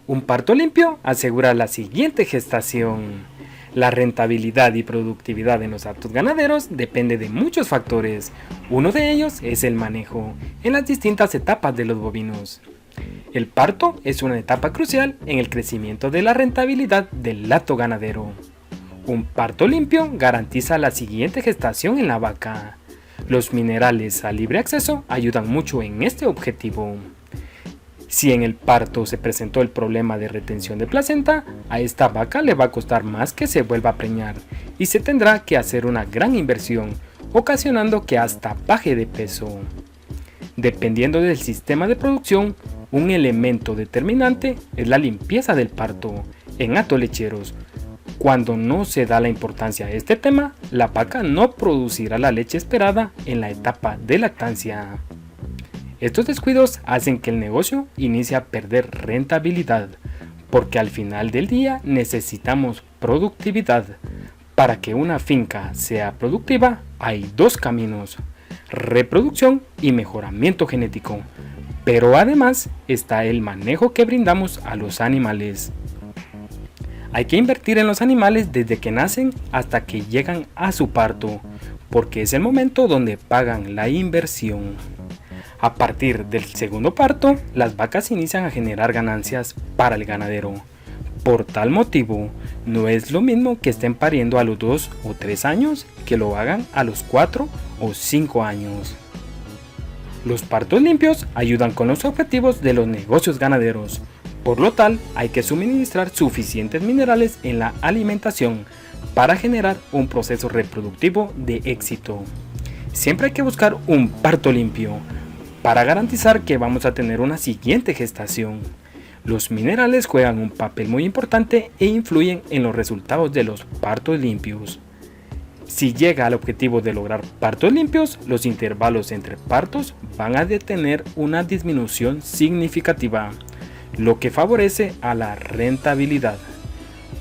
Un parto limpio asegura la siguiente gestación. La rentabilidad y productividad en los actos ganaderos depende de muchos factores. Uno de ellos es el manejo en las distintas etapas de los bovinos. El parto es una etapa crucial en el crecimiento de la rentabilidad del acto ganadero. Un parto limpio garantiza la siguiente gestación en la vaca. Los minerales a libre acceso ayudan mucho en este objetivo. Si en el parto se presentó el problema de retención de placenta, a esta vaca le va a costar más que se vuelva a preñar y se tendrá que hacer una gran inversión, ocasionando que hasta baje de peso. Dependiendo del sistema de producción, un elemento determinante es la limpieza del parto en actos lecheros. Cuando no se da la importancia a este tema, la vaca no producirá la leche esperada en la etapa de lactancia. Estos descuidos hacen que el negocio inicie a perder rentabilidad, porque al final del día necesitamos productividad. Para que una finca sea productiva hay dos caminos: reproducción y mejoramiento genético, pero además está el manejo que brindamos a los animales. Hay que invertir en los animales desde que nacen hasta que llegan a su parto, porque es el momento donde pagan la inversión. A partir del segundo parto, las vacas inician a generar ganancias para el ganadero. Por tal motivo, no es lo mismo que estén pariendo a los 2 o 3 años que lo hagan a los 4 o 5 años. Los partos limpios ayudan con los objetivos de los negocios ganaderos. Por lo tal, hay que suministrar suficientes minerales en la alimentación para generar un proceso reproductivo de éxito. Siempre hay que buscar un parto limpio para garantizar que vamos a tener una siguiente gestación. Los minerales juegan un papel muy importante e influyen en los resultados de los partos limpios. Si llega al objetivo de lograr partos limpios, los intervalos entre partos van a tener una disminución significativa, lo que favorece a la rentabilidad.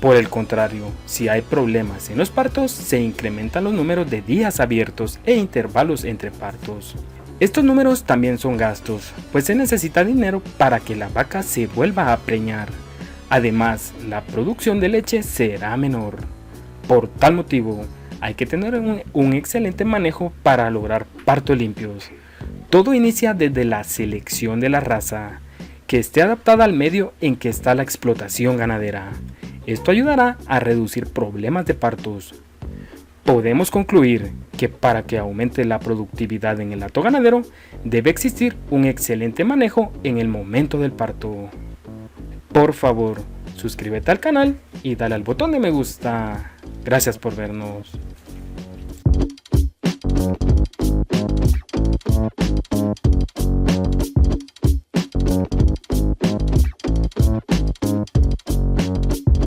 Por el contrario, si hay problemas en los partos, se incrementan los números de días abiertos e intervalos entre partos. Estos números también son gastos, pues se necesita dinero para que la vaca se vuelva a preñar. Además, la producción de leche será menor. Por tal motivo, hay que tener un excelente manejo para lograr partos limpios. Todo inicia desde la selección de la raza, que esté adaptada al medio en que está la explotación ganadera. Esto ayudará a reducir problemas de partos. Podemos concluir que para que aumente la productividad en el acto ganadero, debe existir un excelente manejo en el momento del parto. Por favor, suscríbete al canal y dale al botón de me gusta. Gracias por vernos.